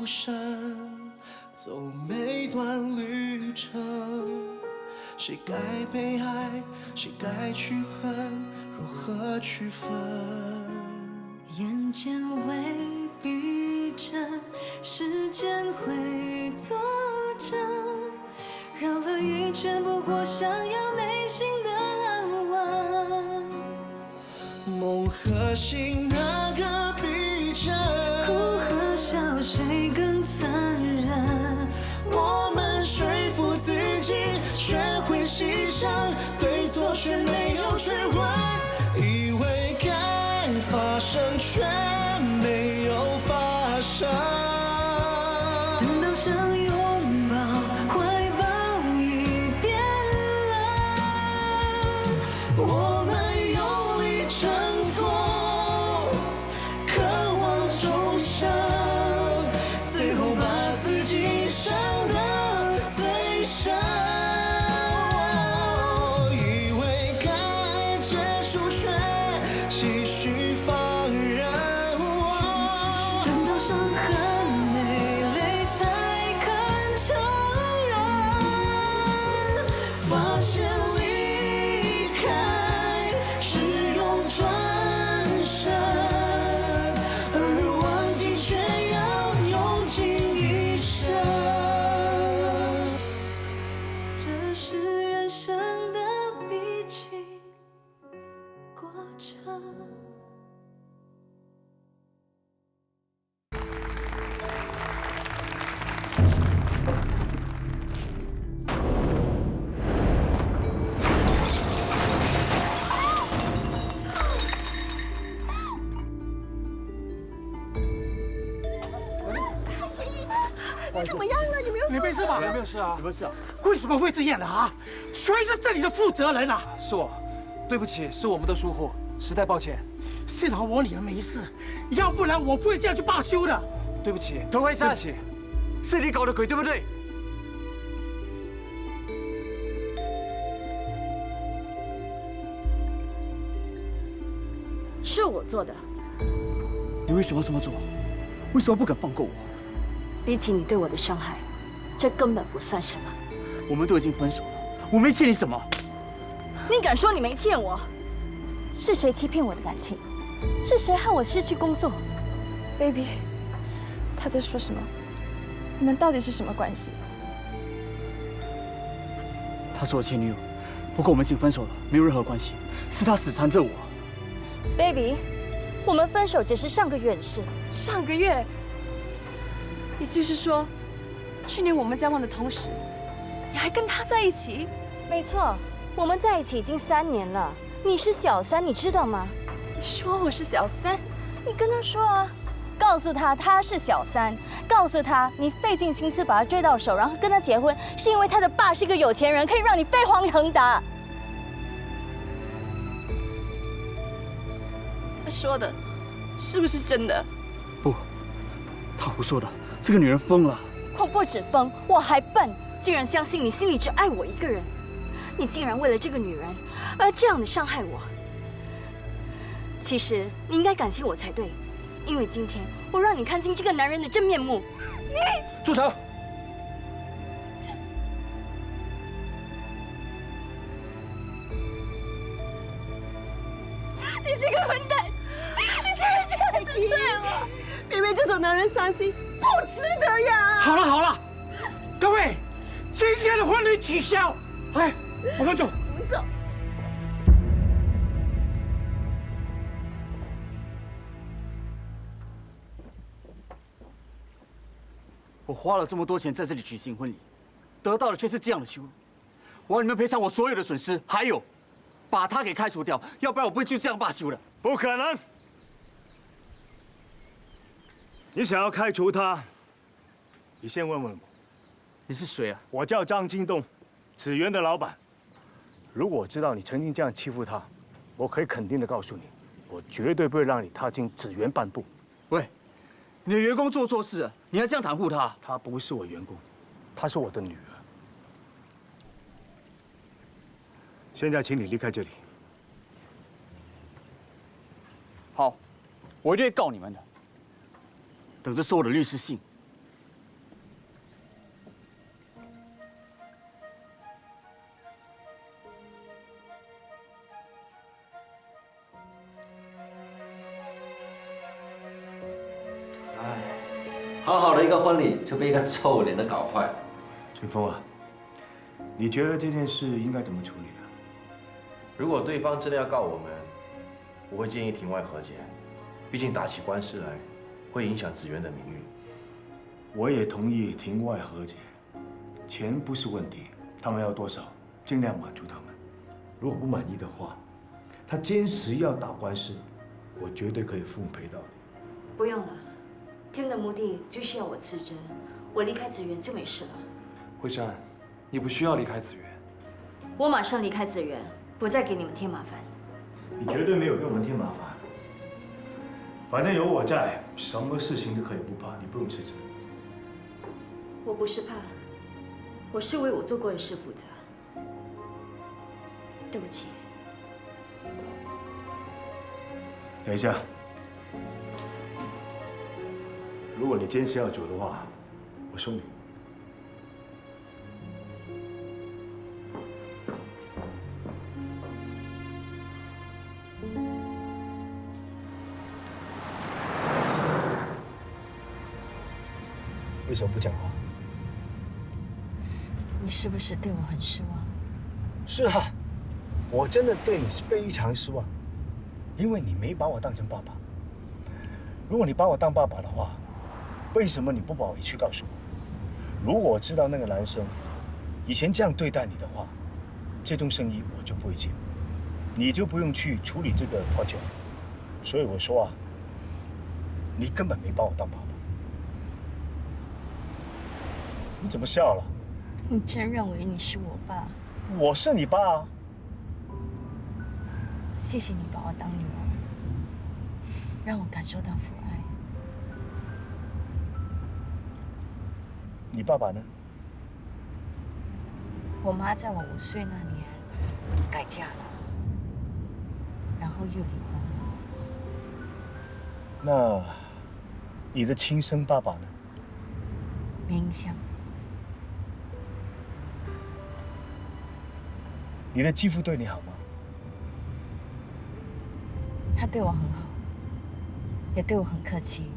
逃生，走每段旅程。谁该被爱，谁该去恨，如何区分？眼前未必真，时间会作证。绕了一圈，不过想要内心的安稳。梦和醒哪个比真？哭和笑谁更残忍？我们说服自己，学会牺牲，对错却没有追问。以为该发生，却没有发生。等到想拥抱，怀抱已变冷。我们用力挣脱，渴望重生，最后把自己伤得最深。以为该结束，却继续放任。等到伤痕累累，才肯承认，发现离开是用转身，而忘记却要用尽一生。这是人生的必经过程。你怎么样了？你没有？你没事吧？没有事啊，有没有事啊？为什么会这样的啊？谁是这里的负责人啊？是我，对不起，是我们的疏忽，实在抱歉。幸好你们没事，要不然我不会这样去罢休的。对不起，涂慧珊，对不起，是你搞的鬼，对不对？是我做的。你为什么要这么做？为什么不肯放过我？比起你对我的伤害，这根本不算什么。我们都已经分手了，我没欠你什么。你敢说你没欠我？是谁欺骗我的感情？是谁害我失去工作？ baby， 他在说什么？你们到底是什么关系？她是我前女友，不过我们已经分手了，没有任何关系。是她死缠着我。 baby， 我们分手只是上个月的事。上个月，也就是说，去年我们交往的同时，你还跟他在一起？没错，我们在一起已经3年了。你是小三，你知道吗？你说我是小三？你跟他说啊，告诉他他是小三，告诉他你费尽心思把他追到手，然后跟他结婚，是因为他的爸是个有钱人，可以让你飞黄腾达。他说的，是不是真的？不，她胡说的。这个女人疯了。我不止疯，我还笨，竟然相信你心里只爱我一个人。你竟然为了这个女人而这样的伤害我。其实你应该感谢我才对，因为今天我让你看清这个男人的真面目。住手！你这个混蛋！你竟然这样子对我！明明这种男人伤心不值得呀！好了好了，各位，今天的婚礼取消。哎，我们走。我们走。我花了这么多钱在这里举行婚礼，得到的却是这样的羞辱。我要你们赔偿我所有的损失，还有把他给开除掉，要不然我不会就这样罢休的。不可能！你想要开除他，你先问问我。你是谁啊？我叫张京东，紫源的老板。如果我知道你曾经这样欺负他，我可以肯定的告诉你，我绝对不会让你踏进紫源半步。喂，你的员工做错事了，你还这样袒护他？她不是我员工，她是我的女儿。现在，请你离开这里。好，我一定会告你们的。等着收我的律师信。好好的一个婚礼就被一个臭脸的搞坏。春风啊，你觉得这件事应该怎么处理啊？如果对方真的要告我们，我会建议庭外和解，毕竟打起官司来会影响子源的名誉。我也同意庭外和解，钱不是问题，他们要多少，尽量满足他们。如果不满意的话，他坚持要打官司，我绝对可以奉陪到底。不用了，Tim 的目的就是要我辞职，我离开子源就没事了。慧珊，你不需要离开子源。我马上离开子源，不再给你们添麻烦。你绝对没有给我们添麻烦，反正有我在，什么事情都可以不怕，你不用辞职。我不是怕，我是为我做过的事负责。对不起。等一下，如果你坚持要走的话，我送你。为什么不讲话？你是不是对我很失望？是啊，我真的对你非常失望，因为你没把我当成爸爸。如果你把我当爸爸的话，为什么你不把委屈告诉我？如果我知道那个男生以前这样对待你的话，这宗生意我就不会接，你就不用去处理这个 project。所以我说啊，你根本没把我当爸爸。你怎么笑了？你真认为你是我爸？我是你爸啊。谢谢你把我当女儿，让我感受到父爱。你爸爸呢？我妈在我5岁那年改嫁了，然后又离婚了。那你的亲生爸爸呢？没印象。你的继父对你好吗？他对我很好，也对我很客气。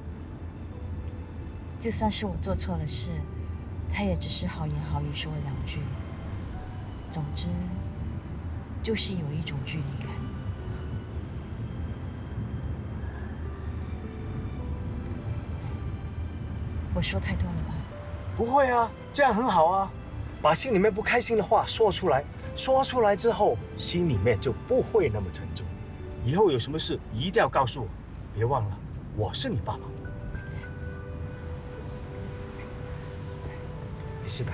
就算是我做错了事，他也只是好言好语说了2句。总之，就是有一种距离感。我说太多了吧？不会啊，这样很好啊，把心里面不开心的话说出来，说出来之后，心里面就不会那么沉重。以后有什么事一定要告诉我，别忘了，我是你爸爸。没事的。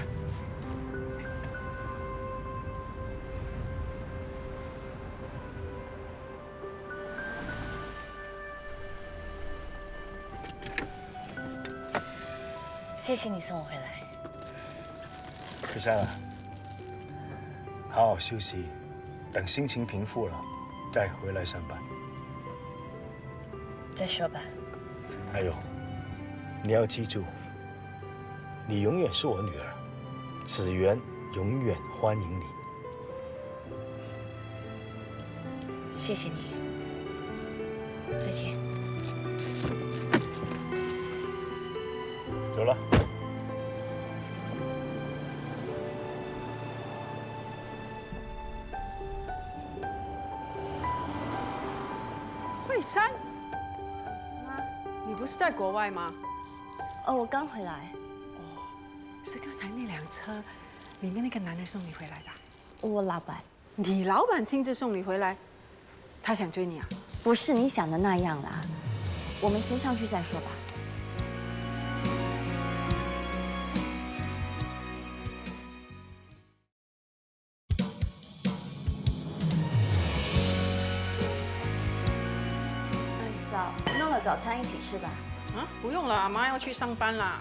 谢谢你送我回来。可珊啊，好好休息，等心情平复了，再回来上班。再说吧。还有，你要记住，你永远是我女儿，子源永远欢迎你。谢谢你。再见。走了。慧珊，妈，你不是在国外吗？哦，我刚回来。哦，是刚才那辆车里面那个男人送你回来的？我老板。你老板亲自送你回来，他想追你啊？不是你想的那样啦，我们先上去再说吧。弄了早餐一起吃吧。啊，不用了，妈要去上班啦。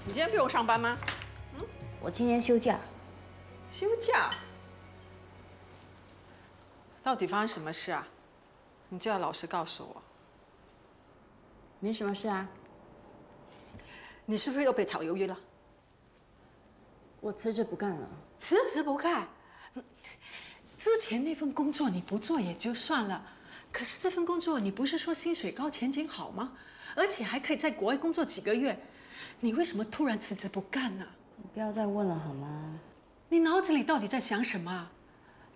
你今天不用上班吗？我今天休假。休假？到底发生什么事啊？你就要老实告诉我。没什么事啊。你是不是又被炒鱿鱼了？我辞职不干了。辞职不干？之前那份工作你不做也就算了。可是这份工作，你不是说薪水高、前景好吗？而且还可以在国外工作几个月，你为什么突然辞职不干呢？你不要再问了好吗？你脑子里到底在想什么？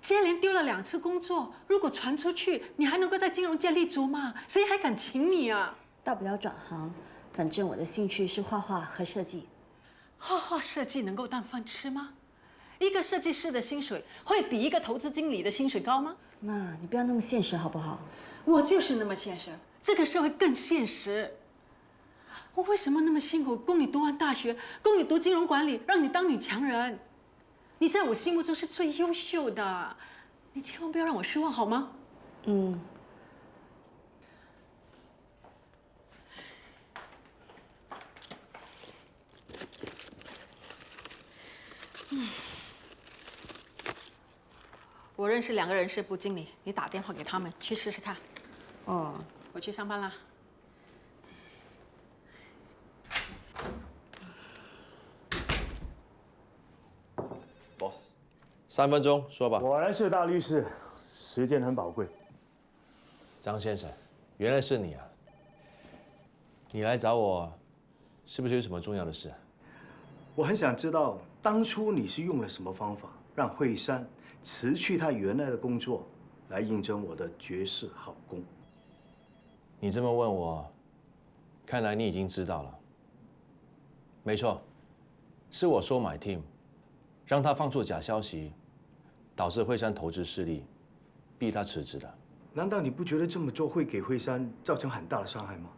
接连丢了2次工作，如果传出去，你还能够在金融界立足吗？谁还敢请你啊？大不了转行，反正我的兴趣是画画和设计。画画设计能够当饭吃吗？一个设计师的薪水会比一个投资经理的薪水高吗？妈，你不要那么现实好不好？我就是那么现实，这个社会更现实。我为什么那么辛苦供你读完大学，供你读金融管理，让你当女强人？你在我心目中是最优秀的，你千万不要让我失望好吗？嗯。我认识2个人事部经理，你打电话给他们去试试看。哦，我去上班啦。Boss， 3分钟说吧。果然是大律师，时间很宝贵。张先生，原来是你啊！你来找我，是不是有什么重要的事？我很想知道，当初你是用了什么方法，让惠山辞去他原来的工作，来应征我的绝世好工？你这么问我，看来你已经知道了。没错，是我收买 Tim， 让他放出假消息，导致惠山投资失利，逼他辞职的。难道你不觉得这么做会给惠山造成很大的伤害吗？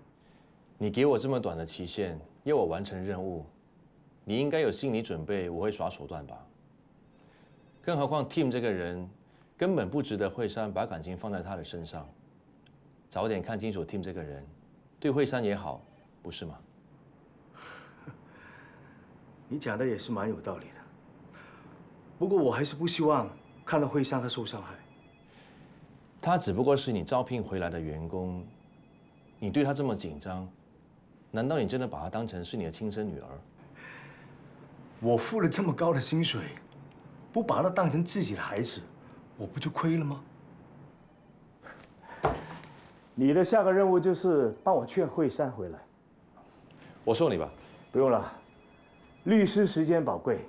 你给我这么短的期限，要我完成任务，你应该有心理准备，我会耍手段吧？更何况 Tim 这个人根本不值得惠山把感情放在他的身上。早点看清楚 Tim 这个人，对惠山也好，不是吗？你讲的也是蛮有道理的。不过我还是不希望看到惠山他受伤害。他只不过是你招聘回来的员工，你对他这么紧张，难道你真的把他当成是你的亲生女儿？我付了这么高的薪水，不把他当成自己的孩子，我不就亏了吗？你的下个任务就是帮我劝惠山回来。我送你吧。不用了，律师时间宝贵，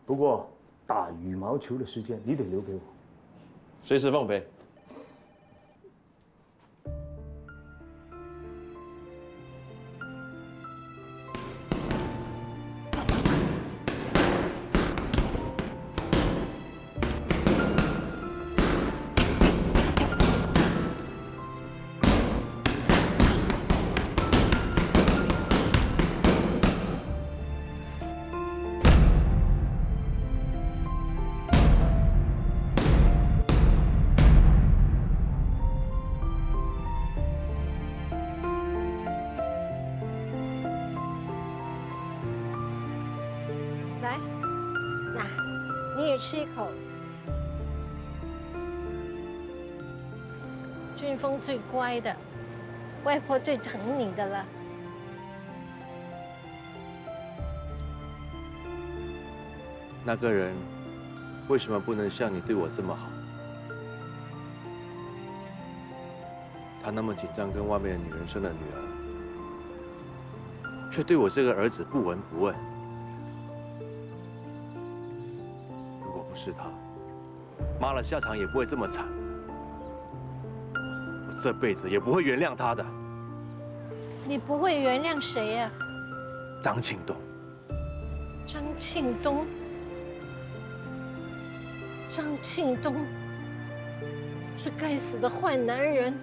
不过打羽毛球的时间你得留给我。随时奉陪。来，那你也吃一口。俊峰最乖的，外婆最疼你的了。那个人为什么不能像你对我这么好？他那么紧张跟外面的女人生了女儿，却对我这个儿子不闻不问。如果不是他，妈的下场也不会这么惨。我这辈子也不会原谅他的。你不会原谅谁呀？张庆东。张庆东。张庆东，这该死的坏男人，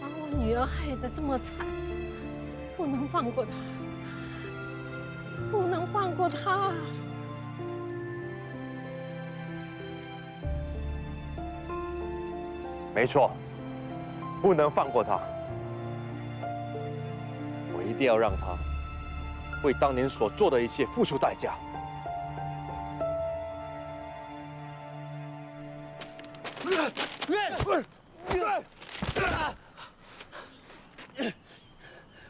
把我女儿害得这么惨，不能放过他，不能放过他。没错，不能放过他。我一定要让他为当年所做的一切付出代价。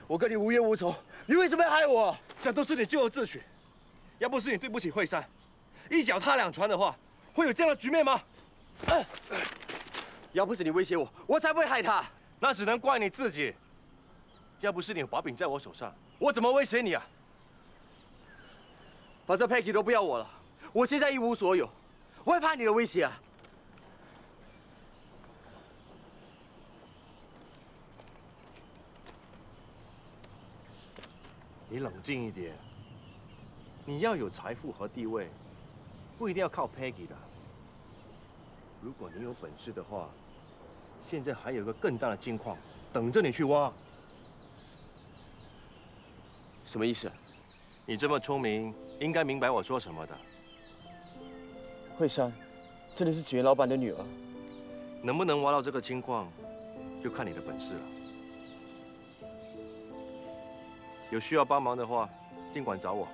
我跟你无冤无仇，你为什么要害我？这都是你咎由自取。要不是你对不起惠山，一脚踏两船的话，会有这样的局面吗？要不是你威胁我，我才不会害他。那只能怪你自己。要不是你有把柄在我手上，我怎么威胁你啊？把这 Peggy 都不要我了，我现在一无所有，我会怕你的威胁啊！你冷静一点。你要有财富和地位，不一定要靠 Peggy 的。如果你有本事的话，现在还有一个更大的金矿等着你去挖。什么意思？你这么聪明，应该明白我说什么的。惠山，真的是子源老板的女儿。能不能挖到这个金矿，就看你的本事了。有需要帮忙的话，尽管找我。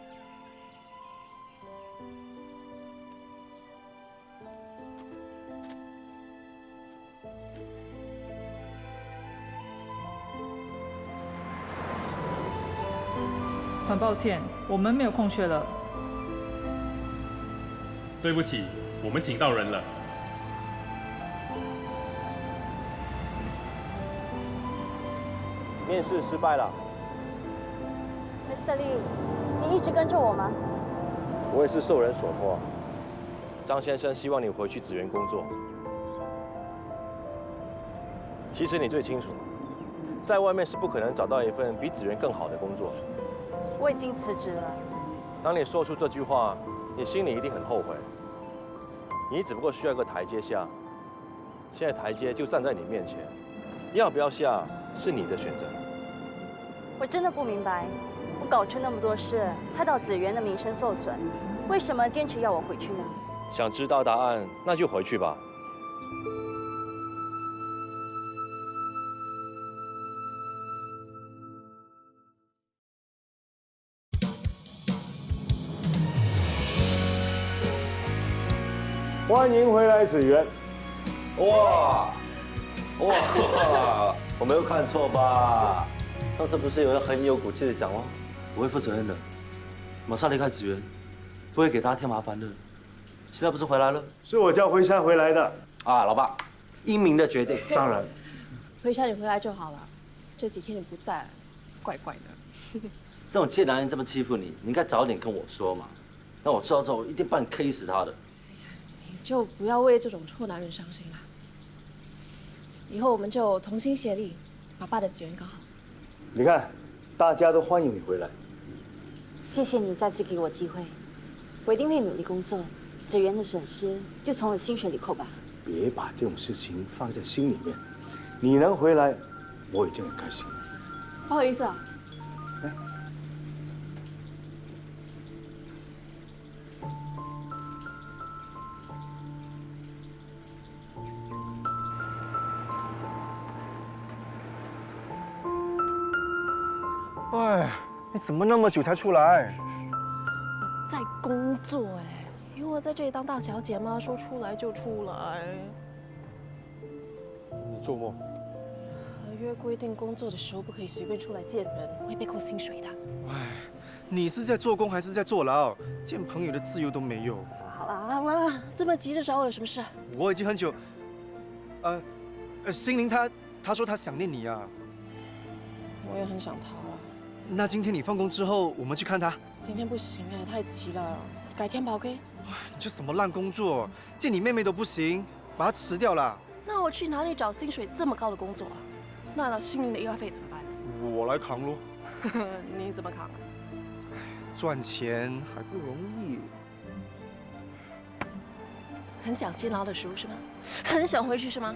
很抱歉，我们没有空缺了。对不起，我们请到人了。面试失败了。Mr. Lee， 你一直跟着我吗？我也是受人所托。张先生希望你回去支援工作。其实你最清楚，在外面是不可能找到一份比支援更好的工作。我已经辞职了。当你说出这句话，你心里一定很后悔。你只不过需要一个台阶下，现在台阶就站在你面前，要不要下是你的选择。我真的不明白，我搞出那么多事，害到子源的名声受损，为什么坚持要我回去呢？想知道答案，那就回去吧。欢迎回来，子源。哇，我没有看错吧？上次不是有人很有骨气的讲吗？我会负责任的，马上离开子源，不会给大家添麻烦的。现在不是回来了？是我叫辉山回来的。啊，老爸，英明的决定。当然。辉山，你回来就好了。这几天你不在，怪怪的。这种贱男人这么欺负你，你应该早点跟我说嘛。让我知道之后，我一定帮你 K 死他的。就不要为这种臭男人伤心了。以后我们就同心协力，把爸的子源搞好。你看，大家都欢迎你回来。谢谢你再次给我机会，我一定会努力工作。子源的损失就从我薪水里扣吧。别把这种事情放在心里面。你能回来，我已经很开心。不好意思啊。哎，你怎么那么久才出来？我在工作哎，因为我在这里当大小姐嘛，说出来就出来。你做梦！合约规定工作的时候不可以随便出来见人，会被扣薪水的。哎，你是在做工还是在坐牢？见朋友的自由都没有。好了好了，这么急着找我有什么事？我已经很久，心灵他说他想念你啊。我也很想他了。那今天你放工之后，我们去看他。今天不行哎，太急了，改天吧 ，OK？ 这什么烂工作，见你妹妹都不行，把她辞掉了。那我去哪里找薪水这么高的工作啊？那心灵的医药费怎么办？我来扛喽。你怎么扛啊？赚钱还不容易。很想监牢的时候是吗？很想回去是吗？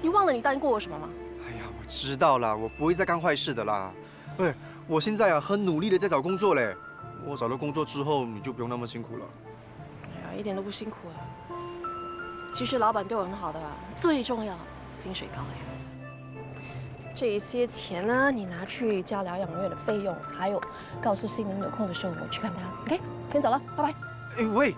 你忘了你答应过我什么吗？哎呀，我知道啦，我不会再干坏事的啦。哎，我现在啊很努力的在找工作嘞。我找到工作之后，你就不用那么辛苦了。哎呀，一点都不辛苦啊。其实老板对我很好的，最重要薪水高呀。这一些钱呢，你拿去交疗养院的费用，还有告诉心灵有空的时候我去看他。OK， 先走了，拜拜。哎喂。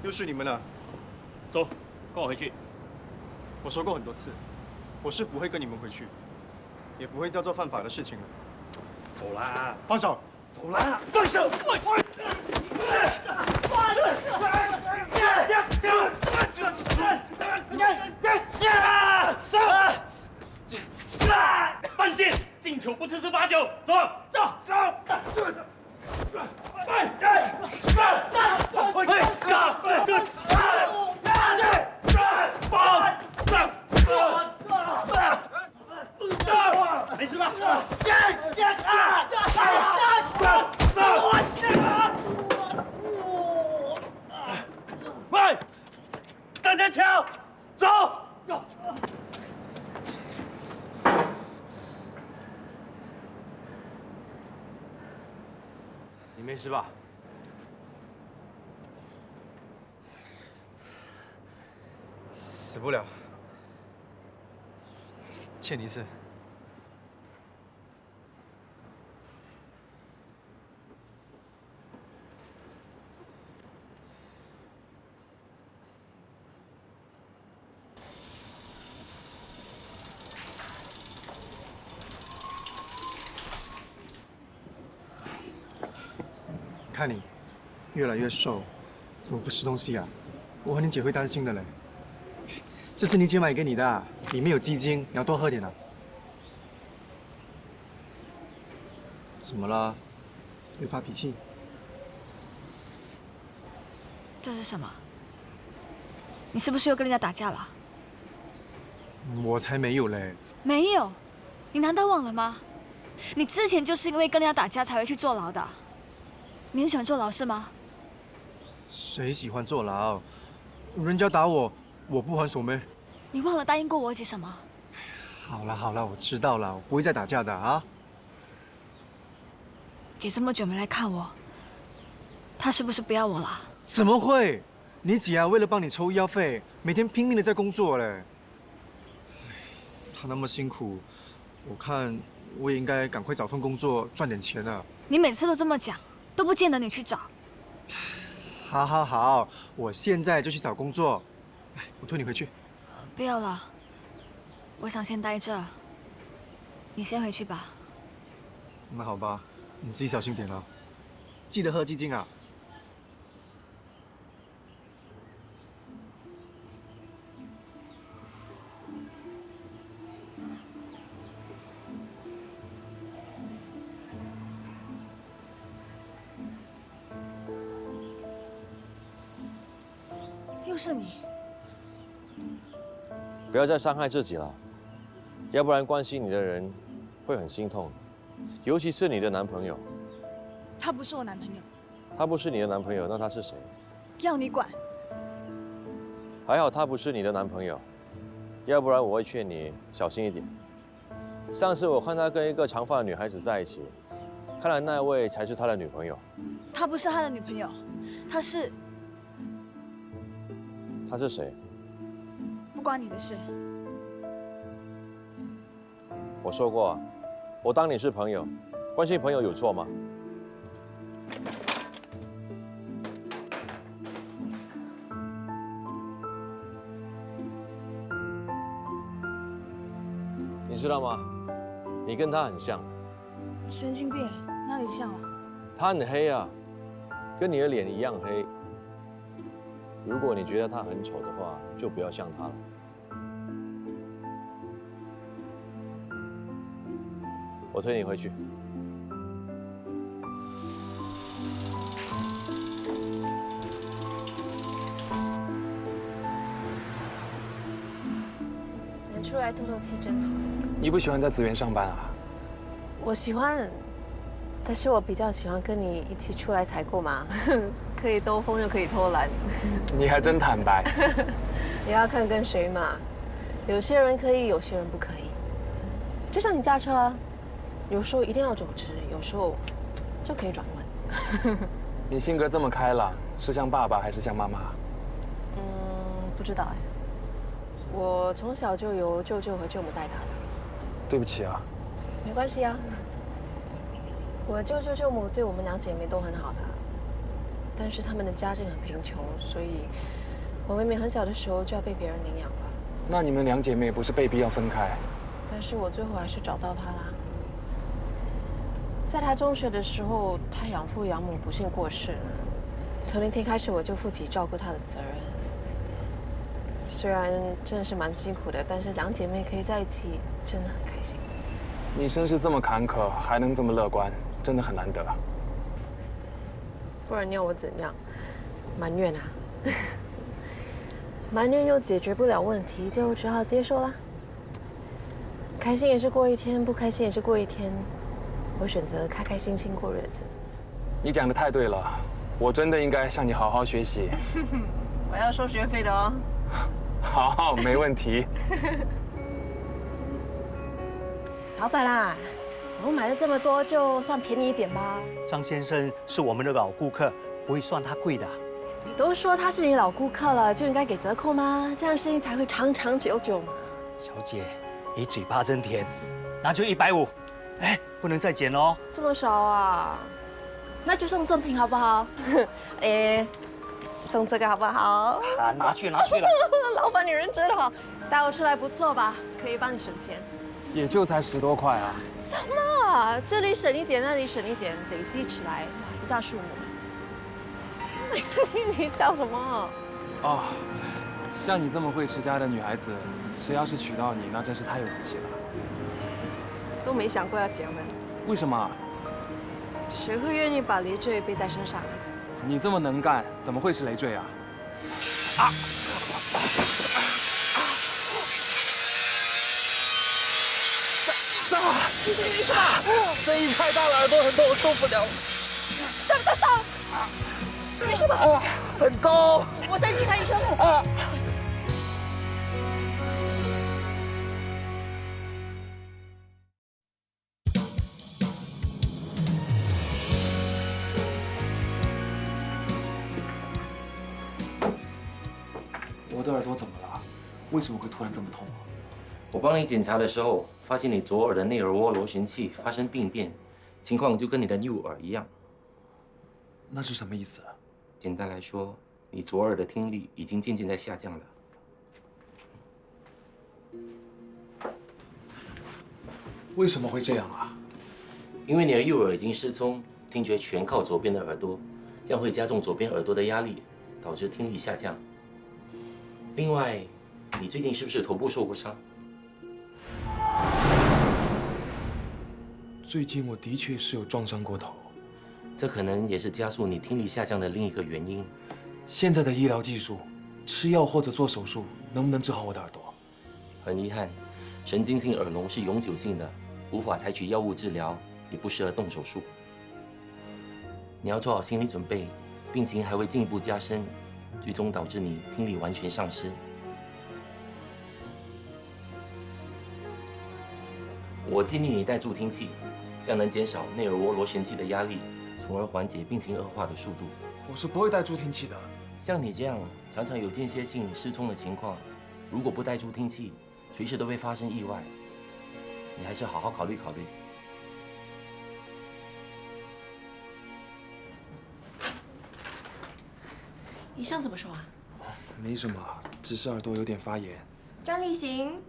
又是你们了，走，跟我回去。我说过很多次，我是不会跟你们回去，也不会再做犯法的事情了。走啦！放手！走啦！放手！犯贱！进酒不吃吃罚酒，走走走！没事吧？喂，等着瞧，走。你没事吧？死不了，欠你一次。看你越来越瘦，怎么不吃东西啊？我和你姐会担心的嘞。这是你姐买给你的，里面有鸡精，你要多喝点啊。怎么了？又发脾气？这是什么？你是不是又跟人家打架了？我才没有嘞。没有，你难道忘了吗？你之前就是因为跟人家打架才会去坐牢的。你很喜欢坐牢是吗？谁喜欢坐牢？人家打我，我不还手没？你忘了答应过我姐什么？好了好了，我知道了，我不会再打架的啊。姐这么久没来看我，她是不是不要我了？怎么会？你姐啊，为了帮你筹医药费，每天拼命的在工作嘞。她那么辛苦，我看我也应该赶快找份工作赚点钱啊。你每次都这么讲，都不见得你去找。好好好，我现在就去找工作。哎，我推你回去。不要了，我想先待这。你先回去吧。那好吧，你自己小心点啊，记得喝鸡精啊。又是你。不要再伤害自己了，要不然关心你的人会很心痛，尤其是你的男朋友。他不是我男朋友。他不是你的男朋友，那他是谁？要你管。还好他不是你的男朋友，要不然我会劝你小心一点。上次我看他跟一个长发的女孩子在一起，看来那位才是他的女朋友。他不是他的女朋友，他是。他是谁？不关你的事。我说过，我当你是朋友，关心朋友有错吗？你知道吗？你跟他很像。神经病，哪里像啊？他很黑啊，跟你的脸一样黑。如果你觉得他很丑的话，就不要像他了。我推你回去。能出来透透气真好。你不喜欢在紫园上班啊？我喜欢，但是我比较喜欢跟你一起出来采购嘛，可以兜风又可以偷懒。你还真坦白。也要看跟谁嘛，有些人可以，有些人不可以。就像你驾车啊，有时候一定要走直，有时候就可以转弯。你性格这么开朗，是像爸爸还是像妈妈？不知道哎。我从小就由舅舅和舅母带大的。对不起啊。没关系啊。我舅舅舅母对我们两姐妹都很好的，但是他们的家境很贫穷，所以我妹妹很小的时候就要被别人领养了。那你们两姐妹不是被逼要分开？但是我最后还是找到他啦。在他中学的时候，他养父养母不幸过世，从那天开始我就负起照顾他的责任。虽然真的是蛮辛苦的，但是两姐妹可以在一起，真的很开心。你身世这么坎坷，还能这么乐观，真的很难得。不然你要我怎样？埋怨啊？埋怨又解决不了问题，就只好接受啦。开心也是过一天，不开心也是过一天。我选择开开心心过日子。你讲的太对了，我真的应该向你好好学习。我要收学费的哦。好，没问题。老板啊，我买了这么多，就算便宜一点吧。张先生是我们的老顾客，不会算他贵的。你都说他是你老顾客了，就应该给折扣吗？这样生意才会长长久久嘛。小姐，你嘴巴真甜，那就150。哎，不能再减哦。这么少啊？那就送赠品好不好？哎，送这个好不好？啊，拿去了。老板你人真好，带我出来不错吧？可以帮你省钱。也就才10多块啊。什么？这里省一点，那里省一点，累积起来，一大数目。你笑什么？哦，像你这么会持家的女孩子，谁要是娶到你，那真是太有福气了。都没想过要结婚。为什么？谁会愿意把累赘背在身上啊？你这么能干，怎么会是累赘啊？啊！你什么？声音太大了，耳朵很痛，我受不了。上！没事吧？很痛。我带你去看医生。我的耳朵怎么了？为什么会突然这么痛？我帮你检查的时候，发现你左耳的内耳蜗螺旋器发生病变，情况就跟你的右耳一样。那是什么意思？简单来说，你左耳的听力已经渐渐在下降了。为什么会这样啊？因为你的右耳已经失聪，听觉全靠左边的耳朵，这样会加重左边耳朵的压力，导致听力下降。另外，你最近是不是头部受过伤？最近我的确是有撞伤过头，这可能也是加速你听力下降的另一个原因。现在的医疗技术，吃药或者做手术，能不能治好我的耳朵？很遗憾，神经性耳聋是永久性的，无法采取药物治疗，也不适合动手术。你要做好心理准备，病情还会进一步加深，最终导致你听力完全丧失。我建议你戴助听器，这样能减少内耳蜗螺旋器的压力，从而缓解病情恶化的速度。我是不会戴助听器的。像你这样常常有间歇性失聪的情况，如果不戴助听器，随时都会发生意外。你还是好好考虑考虑。医生怎么说啊？没什么，只是耳朵有点发炎。张立行，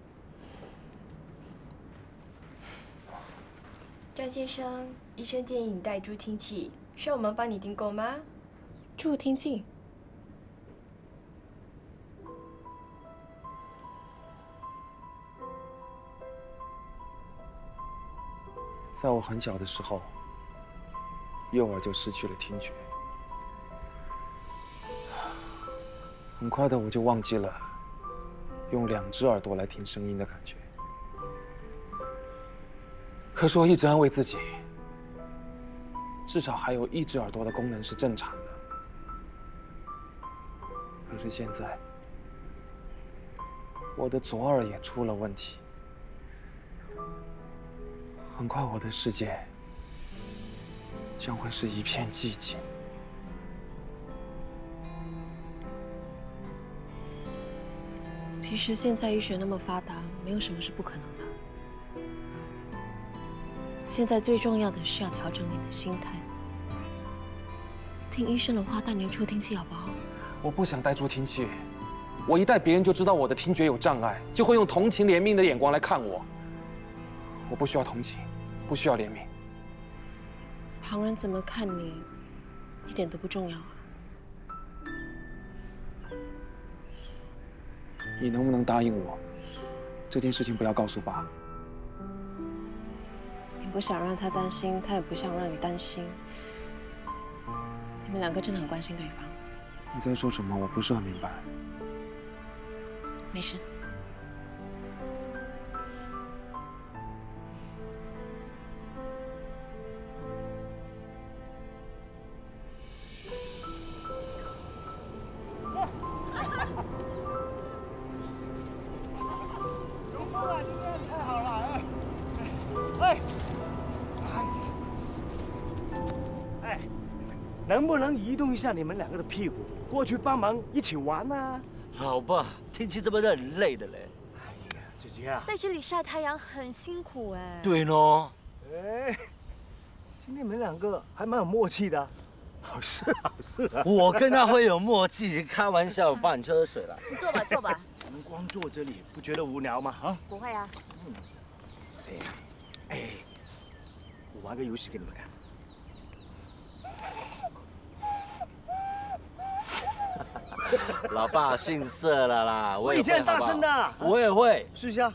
张先生，医生建议你戴助听器，需要我们帮你订购吗？助听器？在我很小的时候，右耳就失去了听觉。很快的，我就忘记了用2只耳朵来听声音的感觉。可是我一直安慰自己，至少还有1只耳朵的功能是正常的。可是现在，我的左耳也出了问题。很快，我的世界将会是一片寂静。其实现在医学那么发达，没有什么是不可能的。现在最重要的是要调整你的心态，听医生的话，带你用助听器好不好？我不想戴助听器。我一带别人就知道我的听觉有障碍，就会用同情怜悯的眼光来看我。我不需要同情，不需要怜悯。旁人怎么看你，一点都不重要啊。你能不能答应我，这件事情不要告诉爸？你不想让他担心，他也不想让你担心。你们两个真的很关心对方。你在说什么？我不是很明白。没事。有风了，今天太好了！哎，哎，能不能移动一下你们两个的屁股，过去帮忙一起玩啊？老爸，天气这么热，很累的嘞。哎呀，姐姐啊，在这里晒太阳很辛苦哎。对喏。哎，今天你们两个还蛮有默契的，好事好事啊！我跟他会有默契，开玩笑，我帮你喝水了。你坐吧，坐吧。我们光坐这里不觉得无聊吗？啊？不会啊。哎，我玩个游戏给你们看。老爸逊色了啦，我以前很大声的，我也会，试一下。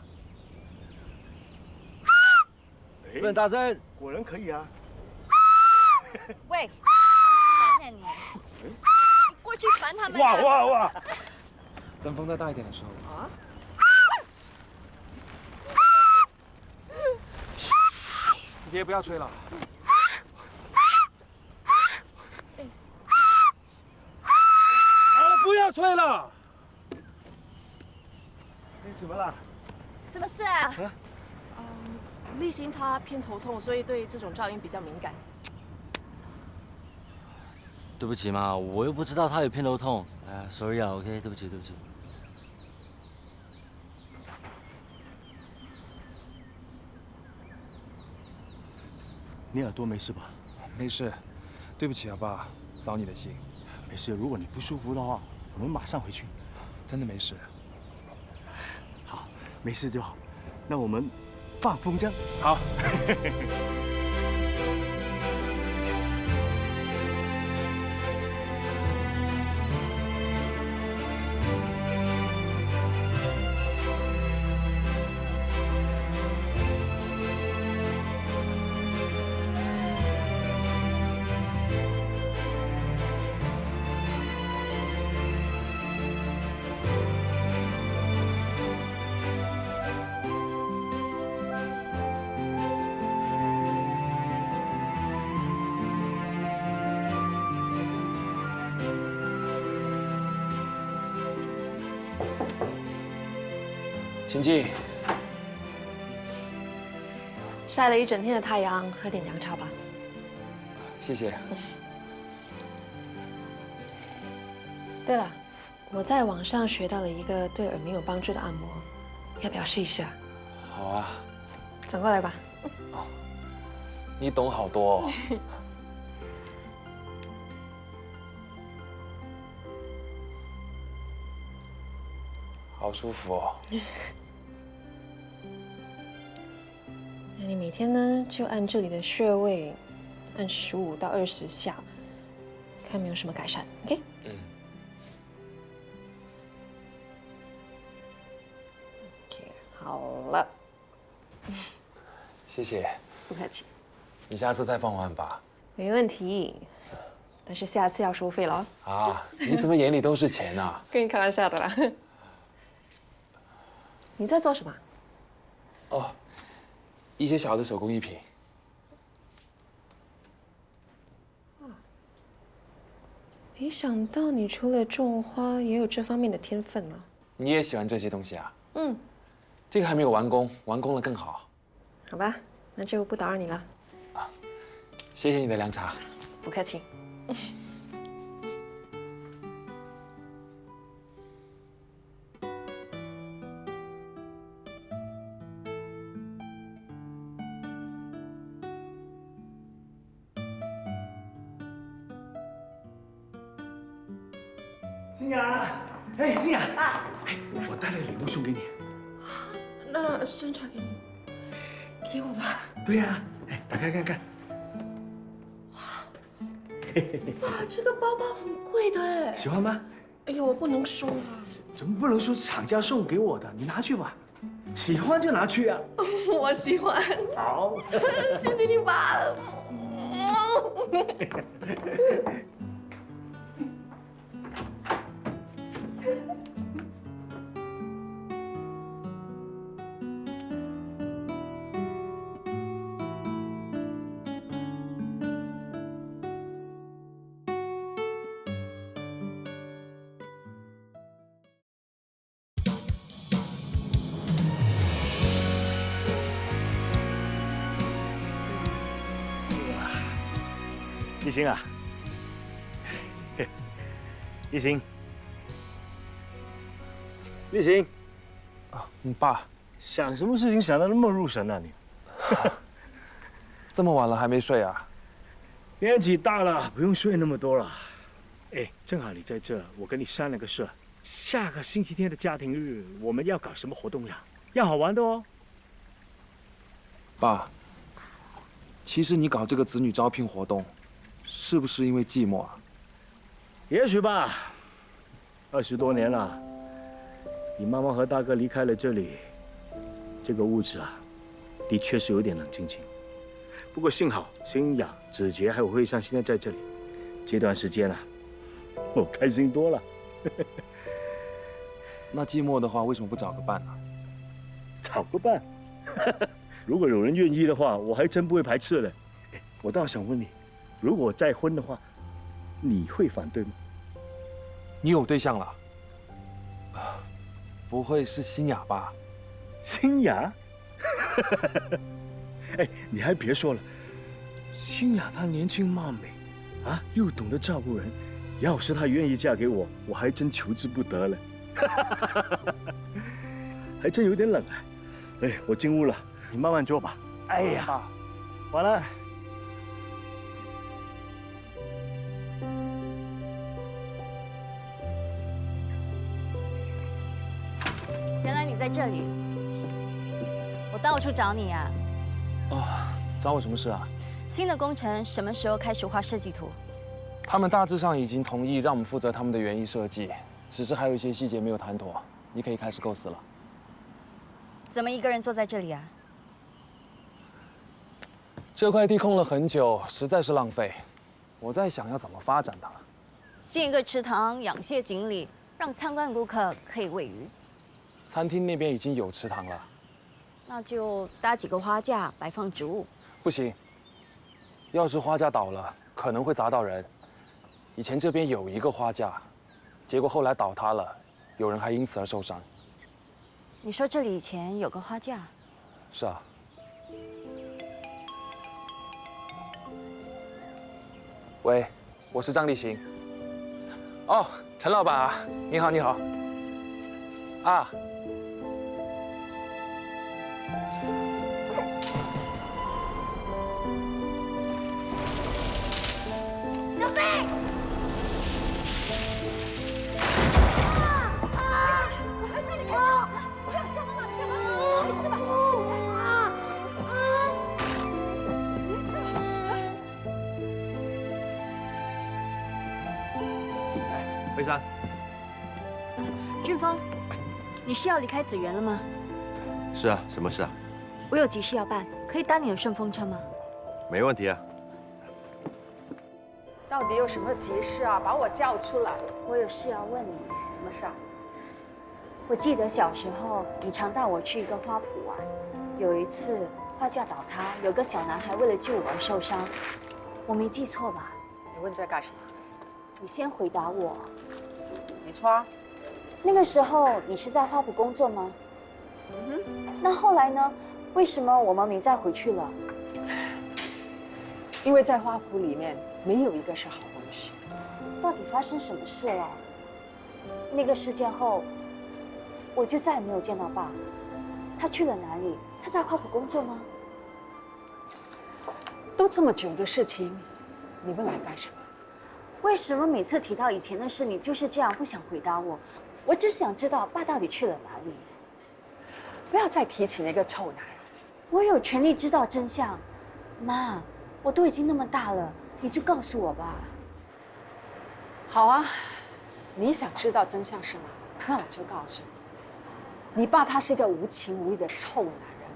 不能大声，果然可以啊。喂，烦呀你！你过去烦他们。哇！等风再大一点的时候。啊！姐姐不要吹了。不要吹了！哎，怎么了？什么事啊？立新他偏头痛，所以对这种噪音比较敏感。对不起嘛，我又不知道他有偏头痛。哎 ，sorry 啊 ，OK， 对不起。你耳朵没事吧？没事，对不起啊，爸，扫你的兴。没事，如果你不舒服的话，我们马上回去。真的没事。好，没事就好。那我们放风筝。好。请进。晒了一整天的太阳，喝点凉茶吧。谢谢。对了，我在网上学到了一个对耳鸣有帮助的按摩，要不要试一试啊？好啊。转过来吧。你懂好多哦。好舒服哦。那你每天呢，就按这里的穴位，按15到20下，看有没有什么改善 ，OK？ OK， 好了。谢谢。不客气。你下次再帮我按吧。没问题，但是下次要收费了哦。啊，你怎么眼里都是钱啊？跟你开玩笑的啦。你在做什么？哦，一些小的手工艺品。没想到你除了种花，也有这方面的天分啊。你也喜欢这些东西啊？嗯。这个还没有完工，完工了更好。好吧，那就不打扰你了。谢谢你的凉茶。不客气。新雅，哎，静雅，哎，我带了礼物送给你。那生茶给你，给我的。对呀，哎，打开看看。哇，这个包包很贵的哎。喜欢吗？哎呦，我不能收啊。怎么不能说是厂家送给我的？你拿去吧，喜欢就拿去啊。我喜欢。好，谢谢你爸。一心啊，一心，一心，爸，想什么事情想得那么入神啊你？这么晚了还没睡啊？年纪大了，不用睡那么多了。哎，正好你在这，我跟你商量个事。下个星期天的家庭日，我们要搞什么活动呀？要好玩的哦。爸，其实你搞这个子女招聘活动，是不是因为寂寞啊？也许吧。20多年了，你妈妈和大哥离开了这里，这个屋子啊，的确是有点冷清清。不过幸好新雅、子杰还有慧珊现在在这里，这段时间啊，我开心多了。那寂寞的话，为什么不找个伴呢？找个伴？如果有人愿意的话，我还真不会排斥的。我倒想问你，如果再婚的话，你会反对吗？你有对象了？不会是新雅吧？新雅？哎，你还别说了，新雅她年轻貌美，啊，又懂得照顾人，要是她愿意嫁给我，我还真求之不得了。还真有点冷啊。哎，我进屋了，你慢慢坐吧。哎呀，晚了。原来你在这里，我到处找你啊。哦，找我什么事啊？新的工程什么时候开始画设计图？他们大致上已经同意让我们负责他们的园艺设计，只是还有一些细节没有谈妥。你可以开始构思了。怎么一个人坐在这里啊？这块地空了很久，实在是浪费。我在想要怎么发展它。建一个池塘，养些锦鲤，让参观顾客可以喂鱼。餐厅那边已经有池塘了。那就搭几个花架，摆放植物。不行，要是花架倒了，可能会砸到人。以前这边有一个花架，结果后来倒塌了，有人还因此而受伤。你说这里以前有个花架？是啊。喂，我是张立行。哦，陈老板啊，你好，你好。啊。小心！没事，你看，不要吓妈妈，你干嘛？没事吧？慧珊，俊峰，你是要离开紫园了吗？是啊，什么事啊？我有急事要办，可以搭你的顺风车吗？没问题啊。到底有什么急事啊？把我叫出来。我有事要问你。什么事啊？我记得小时候你常带我去一个花圃玩，有一次花架倒塌，有个小男孩为了救我而受伤，我没记错吧？你问这干什么？你先回答我。没错啊。那个时候你是在花圃工作吗？那后来呢？为什么我们没再回去了？因为在花圃里面没有一个是好东西。到底发生什么事了？那个事件后，我就再也没有见到爸。他去了哪里？他在花圃工作吗？都这么久的事情，你问来干什么？为什么每次提到以前的事，你就是这样不想回答我？我只想知道爸到底去了哪里。不要再提起那个臭男人。我有权利知道真相。妈，我都已经那么大了，你就告诉我吧。好啊，你想知道真相是吗？那我就告诉你，你爸他是一个无情无义的臭男人，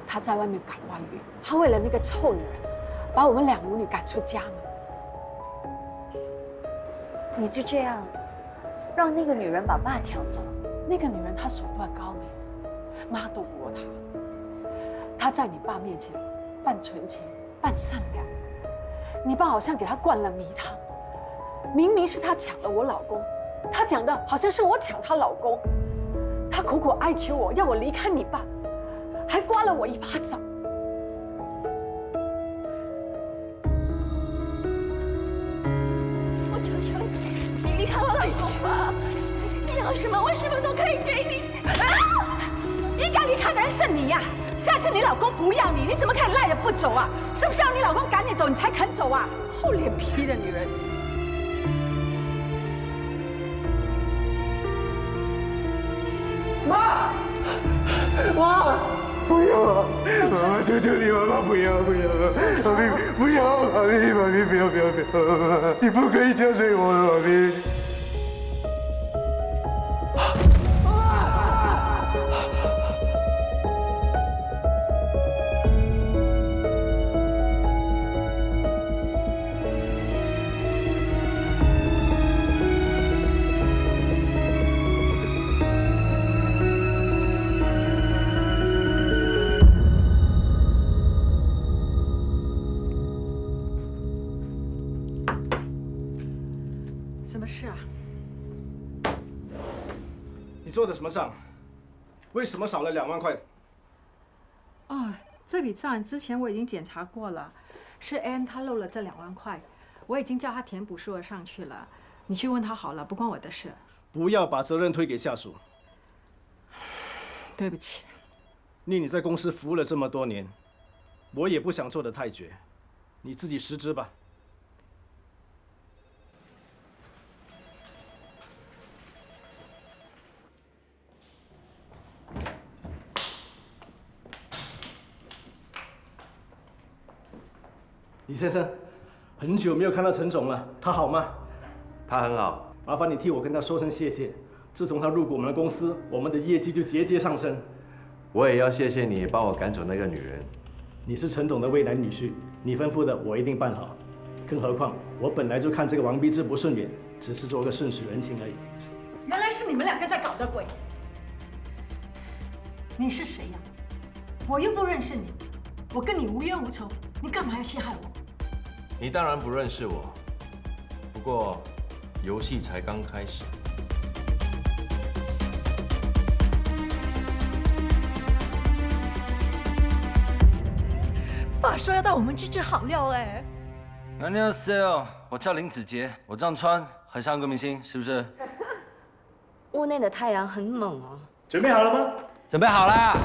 他在外面搞外遇，他为了那个臭女人，把我们两母女赶出家门。你就这样让那个女人把爸抢走？那个女人她手段高明，妈斗不过她。她在你爸面前扮纯情，扮善良，你爸好像给她灌了迷汤。明明是她抢了我老公，她讲的好像是我抢她老公。她苦苦哀求我，要我离开你爸，还刮了我一巴掌。我求求你，你离开我老公吧！你要什么，我什么都可以给你。啊！应该离开的人是你呀！下次你老公不要你，你怎么可以赖着不走啊？是不是要你老公赶你走，你才肯走啊？厚脸皮的女人！妈，妈，不要啊！妈妈，求求你，妈妈不要，不要，妈咪不要，妈咪，妈咪不要，不要，不要，你不可以这样对我的，妈咪。什么事啊？你做的什么账？为什么少了2万块？哦，这笔账之前我已经检查过了，是 Ann 她漏了这2万块，我已经叫她填补数额上去了。你去问她好了，不关我的事。不要把责任推给下属。对不起。你在公司服务了这么多年，我也不想做得太绝，你自己识知吧。李先生，很久没有看到陈总了，他好吗？他很好，麻烦你替我跟他说声谢谢。自从他入股我们的公司，我们的业绩就节节上升。我也要谢谢你帮我赶走那个女人。你是陈总的未来女婿，你吩咐的我一定办好。更何况我本来就看这个王碧芝不顺眼，只是做个顺水人情而已。原来是你们2个在搞的鬼！你是谁呀？我又不认识你，我跟你无冤无仇，你干嘛要陷害我？你当然不认识我，不过游戏才刚开始。爸说要到我们去吃好料哎。안녕하세요，我叫林子杰，我这样穿很像个明星，是不是？屋内的太阳很猛哦。准备好了吗？准备好啦。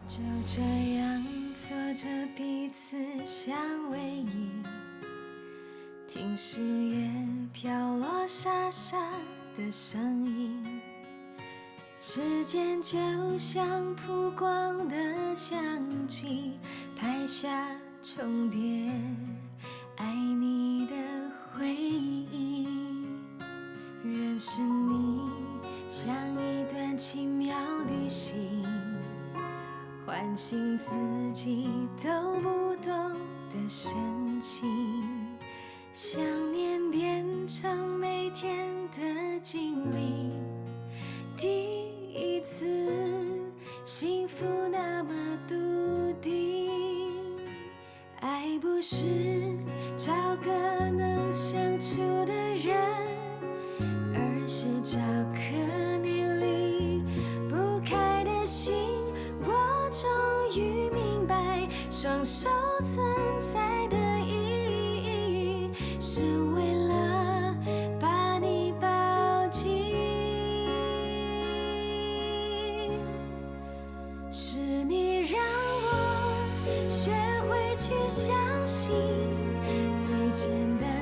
就这样做着彼此相偎依，听誓言飘落沙沙的声音，时间就像曝光的相机，拍下重叠爱你的回忆。认识你像一段奇妙旅行，唤醒自己都不懂的深情，想念变成每天的经历。第一次幸福那么笃定，爱不是找个能相处的人，而是找颗你离不开的心。我终于明白，双手存在的意义，是为了把你抱紧。是你让我学会去相信，简单。